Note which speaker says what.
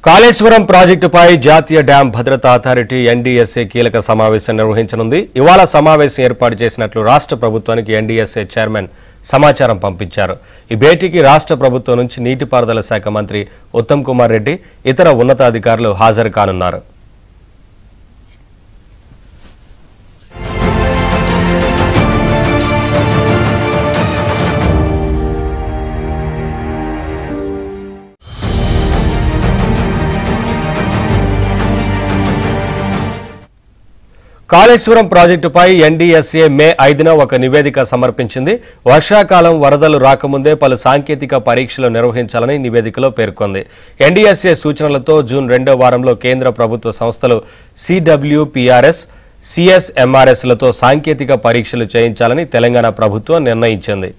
Speaker 1: కాళేశ్వరం ప్రాజెక్టుపై జాతీయ డ్యాం భద్రతా అథారిటీ ఎన్డీఎస్ఏ కీలక సమావేశం నిర్వహించనుంది. ఇవాళ సమావేశం ఏర్పాటు చేసినట్లు రాష్ట్ర ప్రభుత్వానికి ఎన్డీఎస్ఏ చైర్మన్ సమాచారం పంపించారు. ఈ భేటీకి రాష్ట్ర ప్రభుత్వం నుంచి నీటిపారుదల శాఖ మంత్రి ఉత్తమ్ కుమార్ రెడ్డి, ఇతర ఉన్నతాధికారులు హాజరు కానున్నారు. కాళేశ్వరం ప్రాజెక్టుపై ఎన్డీఎస్ఏ మే 5న ఒక నివేదిక సమర్పించింది. వర్షాకాలం వరదలు రాకముందే పలు సాంకేతిక పరీక్షలు నిర్వహించాలని నివేదికలో పేర్కొంది. ఎన్డీఎస్ఏ సూచనలతో జూన్ 2వ వారంలో కేంద్ర ప్రభుత్వ సంస్థలు CWPRS, CSMRSలతో సాంకేతిక పరీక్షలు చేయించాలని తెలంగాణ ప్రభుత్వం నిర్ణయించింది.